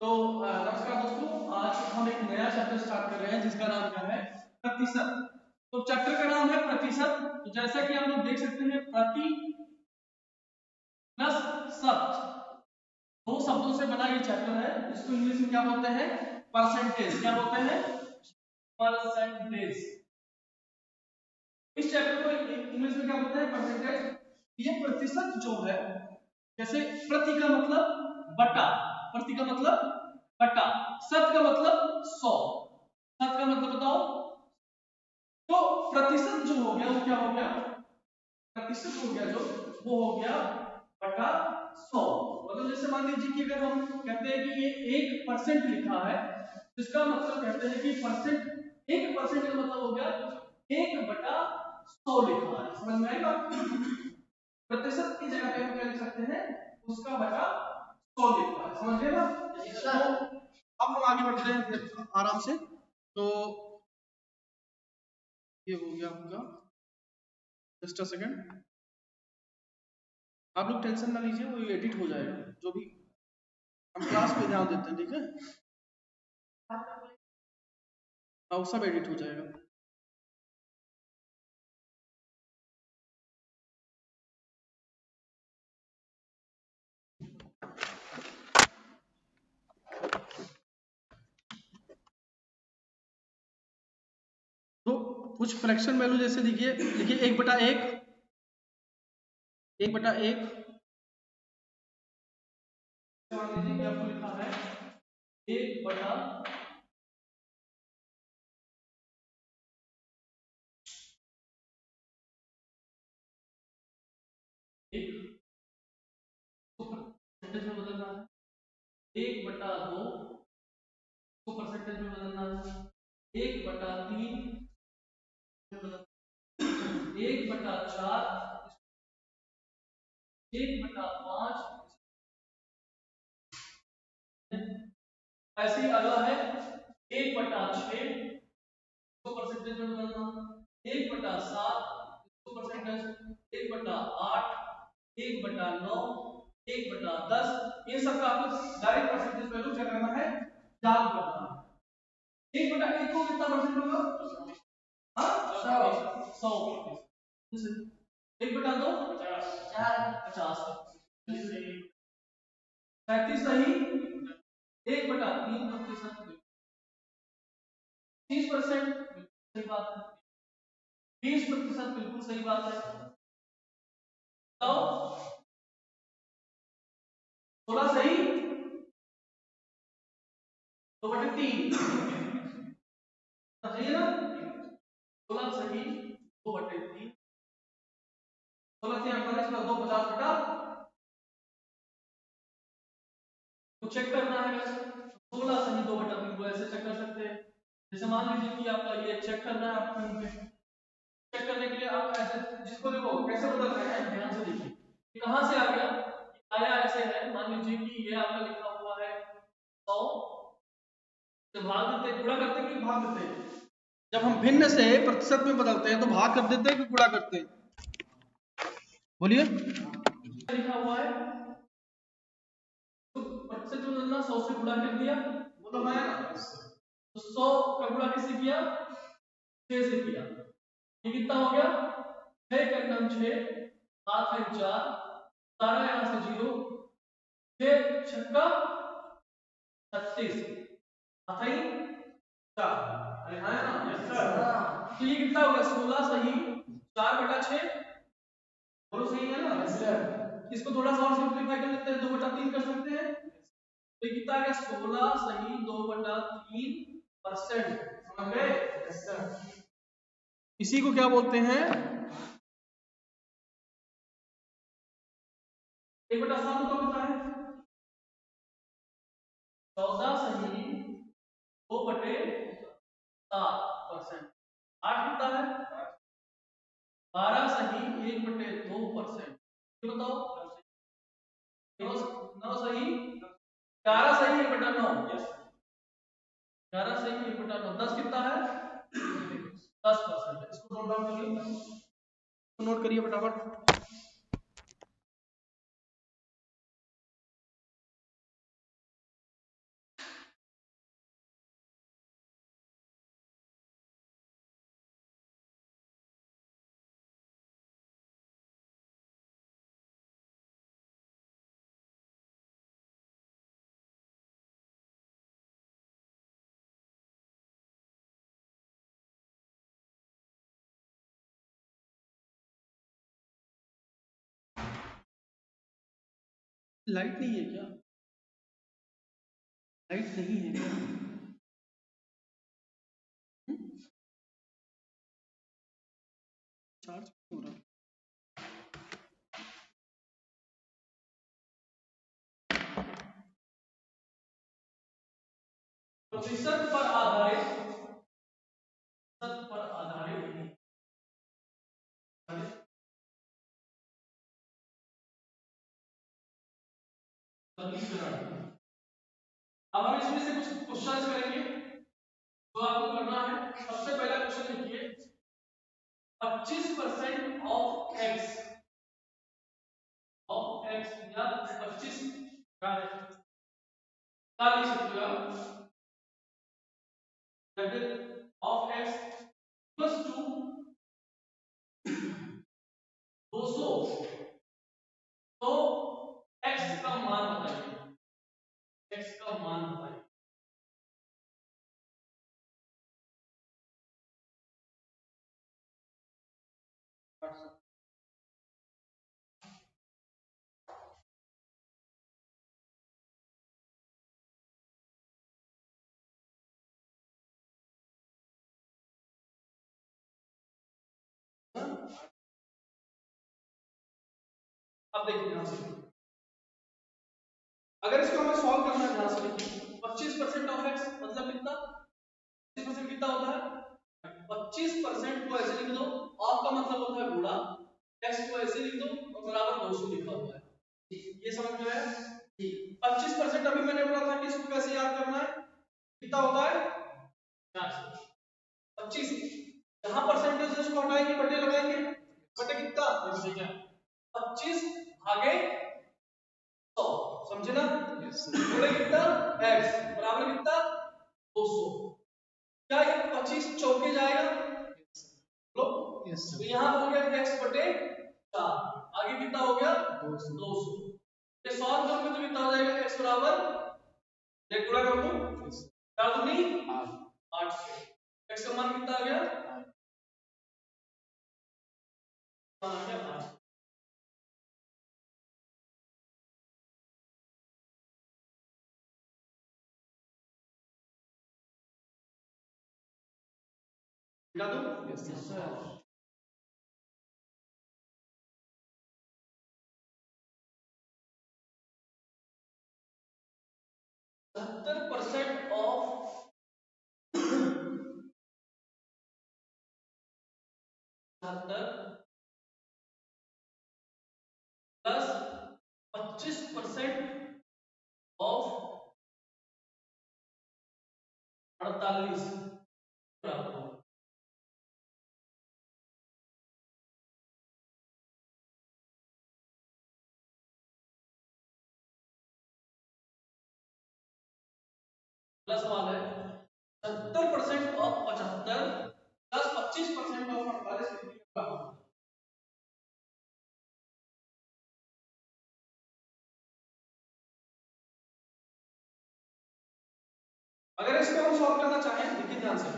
तो नमस्कार दोस्तों, आज हम एक नया चैप्टर स्टार्ट कर रहे हैं जिसका नाम क्या है, प्रतिशत। तो चैप्टर का नाम है प्रतिशत। तो जैसा कि आप लोग देख सकते हैं, प्रति प्लस शत, दो शब्दों से बना ये चैप्टर है। इसको इंग्लिश में क्या बोलते हैं, परसेंटेज। क्या बोलते हैं, परसेंटेज। इस चैप्टर को इंग्लिश में क्या बोलते हैं, परसेंटेज। ये प्रतिशत जो है, जैसे प्रति का मतलब बटा, प्रति का मतलब बटा, शत का मतलब 100, शत का मतलब बताओ। तो प्रतिशत जो हो गया वो क्या हो गया, प्रतिशत हो गया जो वो हो गया बटा 100। मतलब जैसे मान लीजिए कि अगर हम कहते हैं कि ये 1% लिखा है, इसका मतलब कहते हैं कि परसेंट, 1% का मतलब हो गया 1/100 लिखा है। समझ में आएगा। प्रतिशत की जगह पे हम क्या लिख सकते हैं, उसका बटा 100 लिखा है। समझ गए ना। तो अब हम आगे बढ़ते हैं आराम से। तो ये हो गया आपका, जस्ट अ सेकंड, आप लोग टेंशन ना लीजिए, वो एडिट हो जाएगा। जो भी हम क्लास पे ध्यान देते हैं, ठीक है, वो सब एडिट हो जाएगा। तो कुछ फ्रैक्शन वैल्यू जैसे देखिए, देखिए 1/1, 1/1 मान लीजिए कि आपको लिखा है 1/1, परसेंटेज में बदलना है, 1/2 को परसेंटेज में बदलना है, 1/3, 1/4, 1/5, ऐसे ही अगला है 1/6 को परसेंटेज में बदलना, 1/7 इसको परसेंटेज, 1/8, 1/9, 1/10, इन सब का आपको डायरेक्ट परसेंटेज वैल्यू क्या करना है, याद करना है। 1/1 को कितना परसेंट होगा, हाँ 100। 1/2 50, 35 सही, 1/3 30% सही बात है, 20% बिल्कुल सही बात है। तो 16 सही, 2/3 सही है ना, 16 सही, 2/3, 16 से 48 का 2 50 तो चेक करना है वैसे, 16 सही 2/3 को ऐसे चेक कर सकते हैं। जैसे मान लीजिए कि आपका ये चेक करना है आपको, पे चेक करने के लिए आप ऐसे, जिसको देखो कैसे बदल रहे हैं, ध्यान से देखिए ये कहां से आ गया, आया ऐसे है। मान लीजिए कि ये आपका लिखा हुआ है 100, तो भाग देते, गुणा करते कि भाग देते हैं। जब हम भिन्न से प्रतिशत में बदलते हैं तो भाग कर देते हैं कि गुणा करते हैं, बोलिए। लिखा हुआ है तो प्रतिशत में बदलना, 100 से गुणा कर दिया, बोलो है ना। तो 100 का गुणा किससे किया, 6 से किया। ये कितना हो गया, 6 का नाम 6, 7 है 4, 17 यहां से 0, 6 छक्का 36, अथई 4। अरे हाँ है ना, यस सर। तो ये कितना हो गया, 16 सही, 4/6, बोलो सही है ना, यस सर। इसको थोड़ा सा और सिंपलीफाई कर लेते हैं, 2/3 कर सकते हैं। तो ये कितना आ गया, 16 सही 2/3%। समझ गए, यस सर। इसी को क्या बोलते हैं, 1/7 तो होता है 14 सही 2/7%। 8 कितना है, 12 सही 1/2%। ये बताओ, 9 सही, 11 सही 1/9, 11 सही 1/9, 10 कितना है, 10%। इसको नोट डाउन करिए, नोट करिए फटाफट। लाइट नहीं है क्या? लाइट नहीं है क्या? चार्ज हो रहा है। प्रतिशत पर आधारित समीकरण। अब हम इसमें से कुछ क्वेश्चंस करेंगे। तो आपको करना है, सबसे पहला क्वेश्चन लिखिए 25% ऑफ एक्स या 25 क्या लिख सकते हो आप? Of x equals to 200। तो एक्स का मान बताइए, एक्स का मान बताइए। अब देखिए ध्यान से, अगर इसको हमें सॉल्व करना है, ध्यान से देखिए 25% ऑफ एक्स मतलब कितना, 25% कितना होता है? 25% को ऐसे लिख दो, ऑफ का मतलब होता है गुणा, एक्स को ऐसे लिख दो और बराबर 200 लिखा हुआ है। ये समझ में आया? ठीक। 25% अभी मैंने बोला था कि इसको कैसे याद करना है, कितना होता है? 25। जहां परसेंटेज है उसको हटाएंगे, बटे लगाएंगे, बटे कितना? 25 भागे 100, समझे ना? बटे कितना? x बराबर कितना? 200। क्या ये 25 चौके जाएगा? लो, तो यहां हो गया x बटे 4, आगे कितना हो गया? 200। ये सॉल्व करोगे तो कितना हो जाएगा? x बराबर, एक गुणा कर दो, 4 दूनी 8 से x का मान कितना आ गया? मान आ गया 8। मिला दो। Yes sir. 70% of 70 plus 25% of 48 बराबर होगा। प्लस वाला है 70% ऑफ 75 प्लस 25% ऑफ 48 कितनी होगा? अगर इसको हम सॉल्व करना चाहें, देखिए ध्यान से,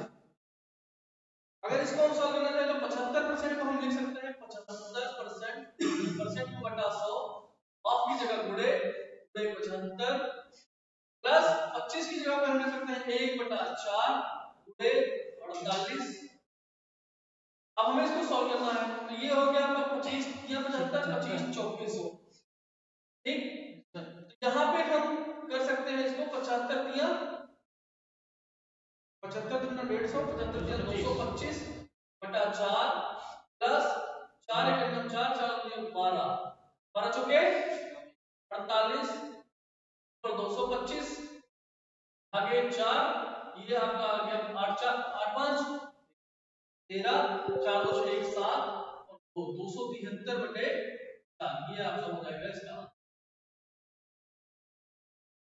अगर इसको हम सॉल्व करना चाहें तो 75% को हम लिख सकते हैं 75% परसेंट को बटा 100 ऑफ की जगह गुणे 75 प्लस 25 की जगह पे हम लिख सकते हैं 1/4 गुणे 48। अब हमें इसको सॉल्व करना है, तो ये हो गया आपका 25 या 75, 25 चौके 100। ठीक, तो यहाँ पे हम कर सकते हैं इसको 75 दिया 75 गुना 150, 75 दिया 225 बटा 4 प्लस 4 एक 4 4 दिया 12, 12 चौके 48 और 225 आगे 4, ये आपका आ गया 8 4 8 5 13, 4 2 1 7 और 273 बटे 4, ये आपका हो जाएगा इसका।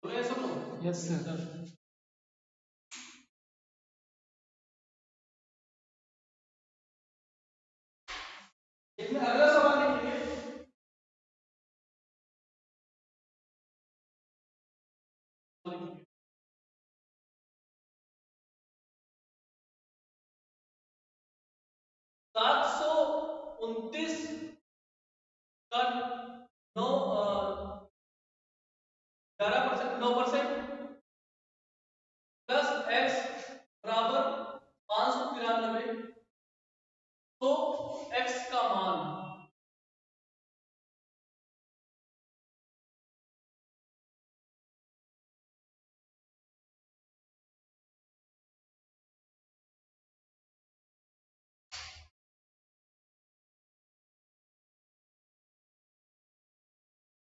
बोले सब लोग? Yes sir. इसमें अगला सवाल लिखेंगे, 729 का 9 11%, 9% प्लस x बराबर 593, तो x का मान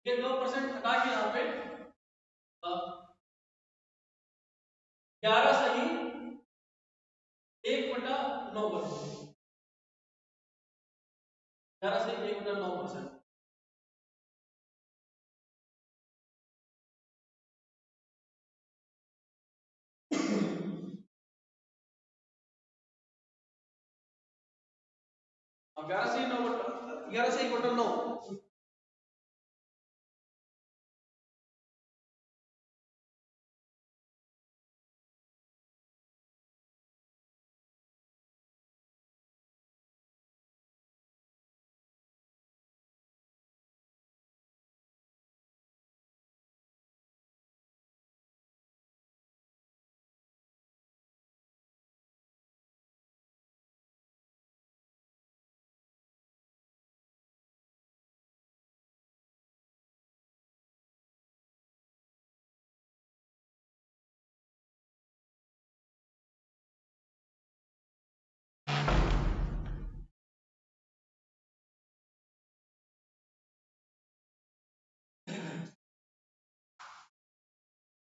ये 2% हटा के यहाँ पे 11 सही 1/9 कर दो। 11 सही 1/9%। अब 11 से 9 11 से 1/9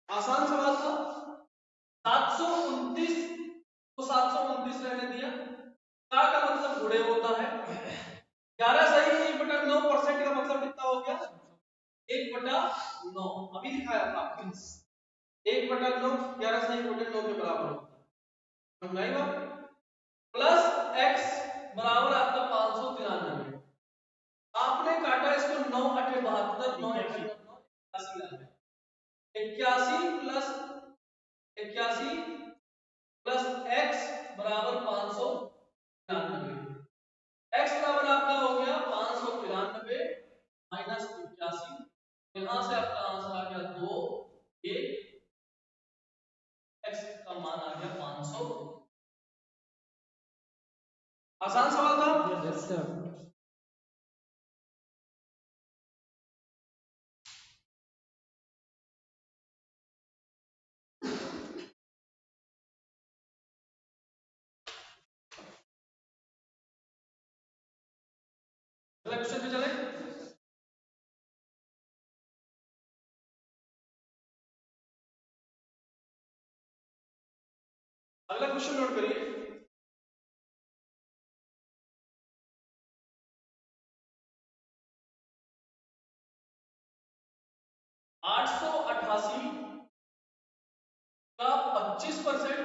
आसान सवाल था। 729 को 729 रहने दिया। का मतलब गुणे होता है। 11 सही 1/9% का मतलब कितना हो गया? 1/9। अभी दिखाया था 1/9 11 सही 1/9 के बराबर होता है। समझ आई बात? प्लस x बराबर आपका 593। आपने काटा इसको 9 8 72 9 8 9 81 प्लस 81 प्लस x बराबर 593। x बराबर आपका हो गया 593 माइनस 81। यहां से आपका आंसर आ गया 2 1। x का मान आ गया 500। आसान सवाल था। Yes sir. अगला क्वेश्चन पे चले। अगला क्वेश्चन नोट करिए। आठ सौ अठासी का 25%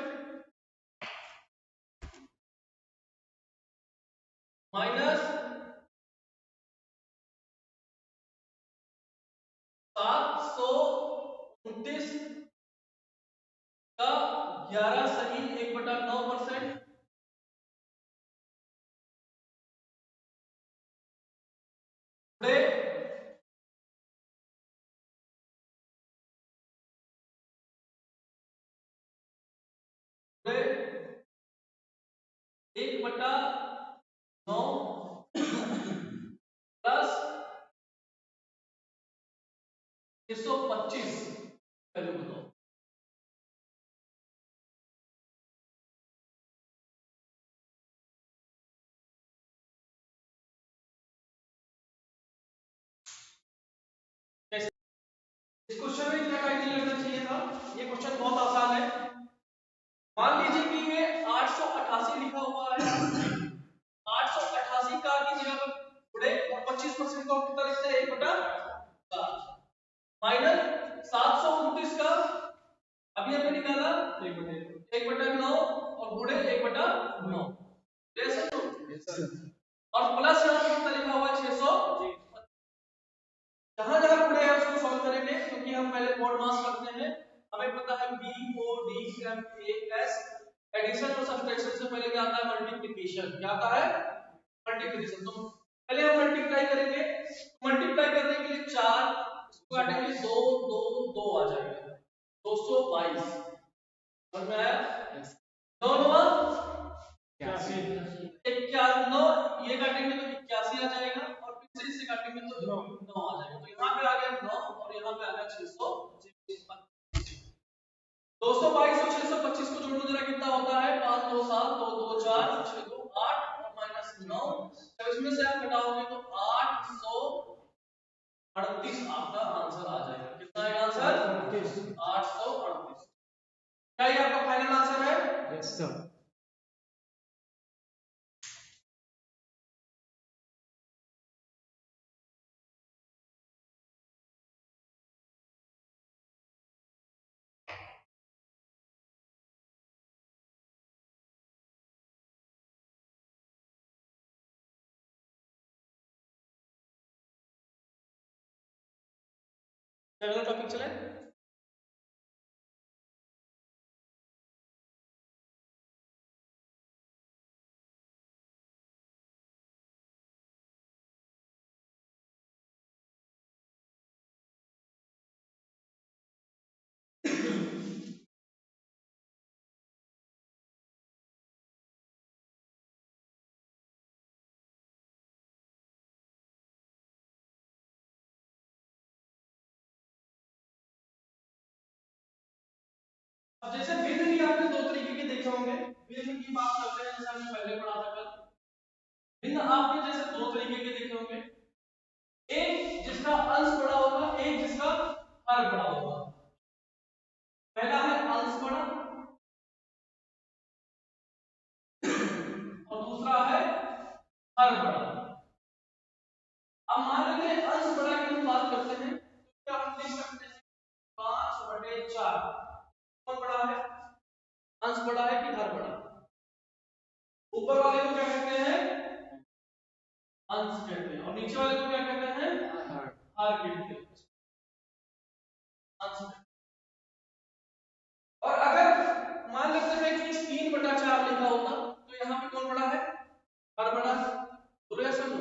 माइनस 729 का 11 सही 1/9% बड़े 1/9 प्लस 125 वैल्यू बताओ। इस क्वेश्चन में क्या टाइटल लगना चाहिए था? ये क्वेश्चन बहुत आसान है। मान लीजिए कि ये 888 लिखा हुआ है। 888 का की जगह पर गुणे और 25% को कितना लिखते हैं? 1/7 माइनस 729 का अभी हमने निकाला 1/9 और गुणे 1/9 जैसे तो और प्लस यहां पर कितना लिखा हुआ है? 600। जहां जहां गुणे है उसको सॉल्व करेंगे क्योंकि हम पहले मॉड मास करते हैं। हमें पता है b o d m a s addition और सब्ट्रैक्शन से पहले क्या आता है? मल्टीप्लिकेशन। क्या आता है? मल्टीप्लिकेशन। तो पहले हम मल्टीप्लाई करेंगे। मल्टीप्लाई करने के लिए 4 इसको काटेंगे 2 2 2 आ जाएगा 222 समझ में आया। 9 9 81 9 ये काटेंगे तो 81 आ जाएगा और फिर से इससे काटेंगे तो 9 आ जाएगा। तो यहाँ पे आ गया 9 और यहाँ पे आ गया 625। 222 और 625 को जोड़ो जरा कितना होता है 5 2 7 2 2 4 6 2 8 और माइनस 9 जब इसमें से आप घटाओगे तो 838 आपका आंसर आ जाएगा। कितना है आंसर 838। क्या ये आपका फाइनल आंसर है? Yes sir. अगला टॉपिक चले। अब जैसे भिन्न भी आपने दो तरीके के देखे होंगे। भिन्न की बात करते हैं जैसे हमने पहले पढ़ा था कल। भिन्न आपने जैसे दो तरीके के देखे होंगे, एक जिसका अंश बड़ा होगा, एक जिसका हर बड़ा होगा। पहला है अंश बड़ा और दूसरा है हर बड़ा। अब मान लेते हैं अंश बड़ा की हम बात करते हैं तो क्या हम लिख सकते हैं 5/4। कौन बड़ा है? अंश बड़ा है कि हर बड़ा? ऊपर वाले को क्या कहते हैं? अंश कहते हैं और नीचे वाले को क्या कहते हैं? हर कहते हैं। अंश। और अगर मान लेते हैं कि 3/4 लिखा होता तो यहाँ पे कौन बड़ा है? हर बड़ा है। बोलो या समझो,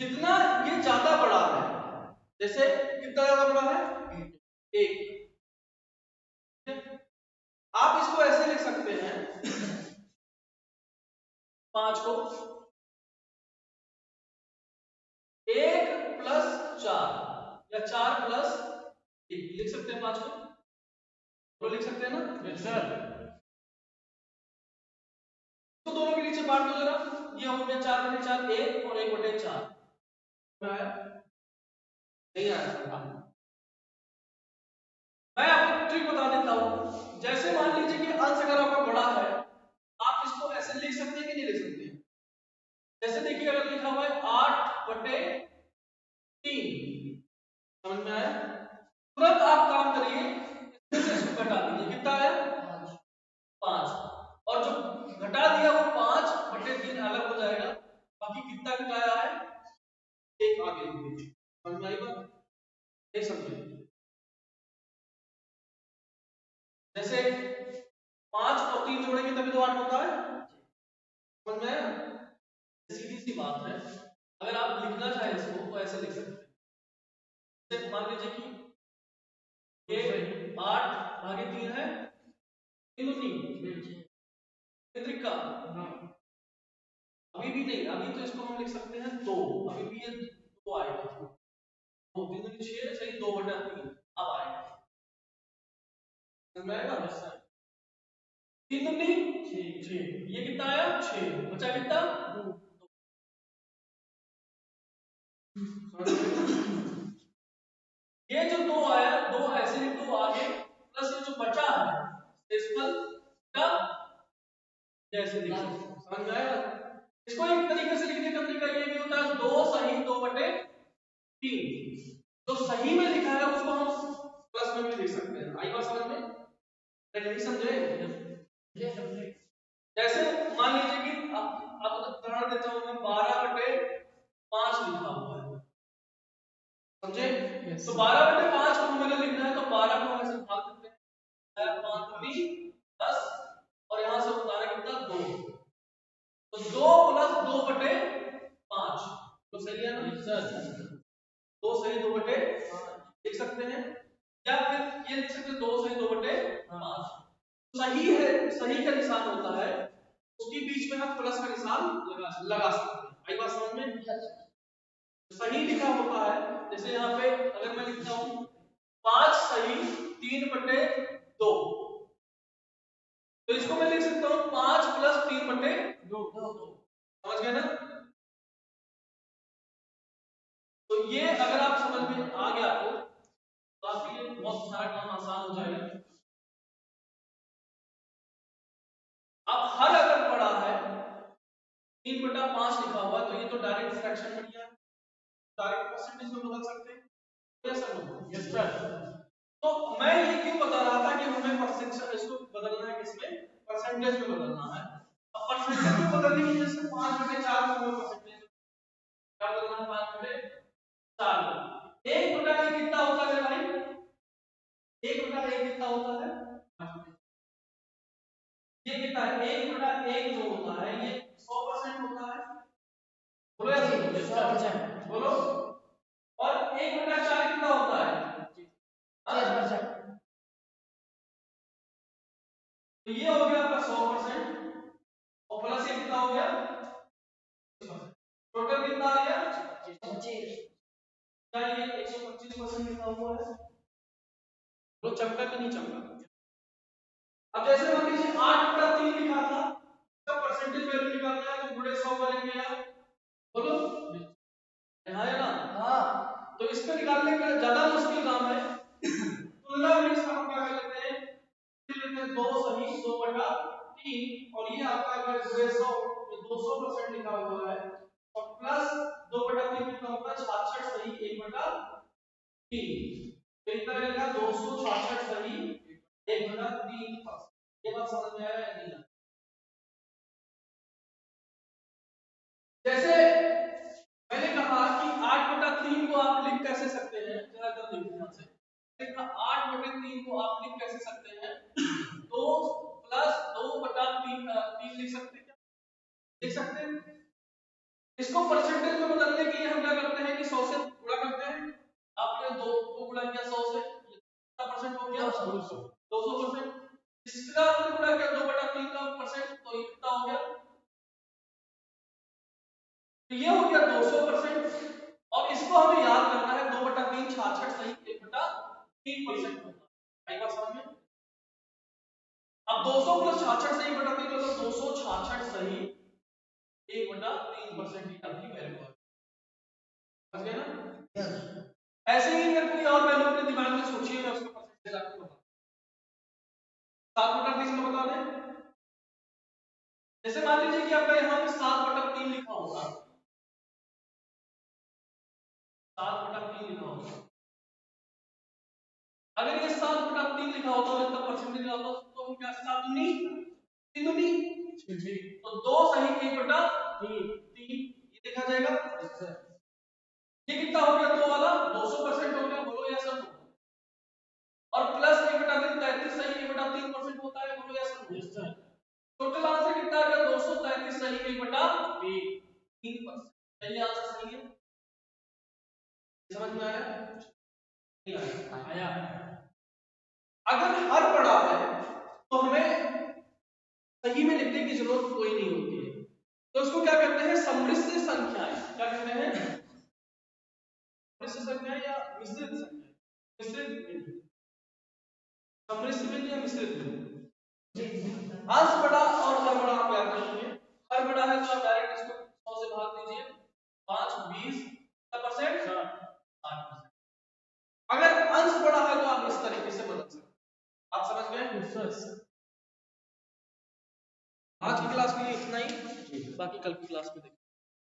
जितना ये ज्यादा बड़ा है, जैसे कितना ज्यादा बड़ा है? 1। आप इसको ऐसे लिख सकते हैं 5 को 1+4 या 4+1 लिख सकते हैं 5 को। तो लिख सकते हैं ना? Yes sir. तो दोनों के नीचे बांट दो जरा। ये हो गया 4/4 1 और 1/4। नहीं आया। मैं आपको ट्रिक बता देता हूं। जैसे मान लीजिए कि अंश अगर आपका बड़ा है, आप इसको ऐसे लिख सकते हैं कि नहीं लिख सकते? जैसे देखिए अगर लिखा हुआ है 8/3, समझ में आया? तुरंत आप काम करिए, इसमें से इसको घटा दीजिए। कितना आया? 5। और जो घटा दिया वो 5/3 अलग हो जाएगा। बाकी कितना घटाया है? 1 आगे लिख दीजिए। समझ में आई बात? नहीं समझे? जैसे 5 और 3 जोड़ेंगे तभी तो 8 होता है। समझ में आया? सीधी सी बात है। अगर आप लिखना चाहें इसको तो ऐसे लिख सकते हैं। जैसे मान लीजिए कि ये 8/3 है, 3 त्रिका। अभी भी नहीं, अभी तो इसको हम लिख सकते हैं 2। अभी भी ये 2 आएगा। 2 3 6 सही 2/3 अब आएगा। समझ में आएगा? 3 6। ये कितना आया? 6। बचा कितना? 2। ये जो 2 आया, 2 ऐसे ही 2 आगे प्लस ये जो बचा है डेसिमल का जैसे लिख सकते हैं। समझ में आया? इसको एक तरीके से लिखने का तरीका ये भी होता है 2 सही 2/3। जो सही में लिखा है उसको हम प्लस में भी लिख सकते हैं। आई बात समझ में? नहीं समझे? जैसे मान लीजिए कि अब उदाहरण देता हूं मैं 12/5 लिखा हुआ है। समझे? तो 12/5 को हमें लिखना है तो 12 को हम ऐसे भाग सकते हैं 5 दूनी 10 और यहां से उतारा कितना 2। तो 2 + 2/5 तो सही है ना? 2 सही 2/5 सकते हैं, या फिर ये लिख सकते हैं 2 सही 2/5। सही है, सही का निशान होता है उसके बीच में हम प्लस का निशान लगा सकते हैं। आई बात समझ में? सही लिखा होता है, जैसे यहाँ पे अगर मैं लिखता हूँ 5 सही 3/2, तो इसको मैं लिख सकता हूँ 5 + 3/2। समझ गए ना? तो ये अगर आप समझ में आ गया तो आपके लिए बहुत सारा काम आसान हो जाएगा। अब हर अगर पड़ा है 3/5 लिखा हुआ है, तो ये तो डायरेक्ट फ्रैक्शन बन गया, डायरेक्ट परसेंटेज में बदल सकते हैं। Yes sir? Yes sir. तो मैं ये क्यों बता रहा था कि हमें परसेंटेज इसको बदलना है, किसमें? परसेंटेज में बदलना है। अब परसेंटेज में बदलने के लिए जैसे 5/4 में परसेंटेज क्या बदलना है? 5/4 में 1/1 कितना होता है भाई? 1/1 कितना होता है? ये कितना है? 1/1 जो होता है ये 100% होता है। बोलो यार 100%। बोलो। और 1/4 कितना होता है? 10%। तो ये हो गया आपका 100% और प्लस ये कितना हो गया? टोटल कितना आ गया? 125। क्या ये 125% लिखा हुआ है? तो चमका कि नहीं चमका? अब जैसे मान लीजिए 8/3 लिखा था, इसका परसेंटेज वैल्यू निकालना है तो गुणे 100 करेंगे यार। बोलो यहाँ है ना? हाँ। तो इसको निकालने का ज्यादा मुश्किल काम है। तुलना में इसका हम क्या कर लेते हैं? लेते हैं 2 सही 2/3 और ये आपका अगर गुणे 100 200% लिखा हुआ है और प्लस 2/3 कितना होता है? 66 सही 1/3। तो इतना रहेगा 266 सही 1/3। ये बात समझ में आया या नहीं? जैसे मैंने कहा कि 8/3 को आप लिख कैसे सकते हैं? जरा कर देखिए ध्यान से। देखा 8/3 को आप लिख कैसे सकते हैं? 2 + 2/3 लिख सकते हैं क्या? लिख सकते हैं। इसको परसेंटेज में बदलने के लिए हम क्या करते हैं कि 100 से गुणा करते हैं। आपने 2 को गुणा किया 100 से, कितना परसेंट हो गया? 200%। इसका आपने गुणा किया 2/3 का परसेंट, तो ये कितना हो गया? तो ये हो गया 200%। और इसको हमें याद करना है 2/3 66 सही 1/3% होता है। आई बात समझ में? अब 200 + 66 सही 1/3 मतलब 266 सही 1/3% की आपकी वैल्यू है। समझ गए ना? यस। ऐसे ही अगर कोई और वैल्यू अपने दिमाग में सोचिए, मैं उसका परसेंटेज आपको बताऊं। 7/3 का बता दें। जैसे मान लीजिए कि आपका यहाँ पे 7/3 लिखा होगा, 7/3 लिखा होगा। अगर ये 7/3 लिखा होता और इसका परसेंटेज लिखा होता तो हम क्या 7 दूनी तो 2 सही 1/3 ये लिखा जाएगा। ये कितना हो गया? 2 वाला 200% हो गया। बोलो यस सर। और प्लस 1/3 33 सही 1/3% होता है। बोलो yes sir. Yes sir. Total answer कितना आ गया? 233 सही 1/3%। पहले आंसर सही है। समझ में आया? नहीं आया? आया। अगर हर पड़ा है तो हमें सही में लिखने की जरूरत कोई नहीं होती है। तो उसको क्या कहते हैं? सम्मिश्र संख्याएं। क्या कहते हैं? सम्मिश्र संख्याएं या मिश्रित संख्याएं? मिश्रित सम्मिश्र में या मिश्रित में? अंश बड़ा और हर बड़ा आप याद रखेंगे। हर बड़ा है तो आप डायरेक्ट इसको 100 से भाग दीजिए। 5 20 कितना% 60%। अगर अंश बड़ा है तो आप इस तरीके से बदल सकते हैं। आप समझ गए? आज की क्लास के लिए इतना ही, बाकी कल की क्लास में देखेंगे।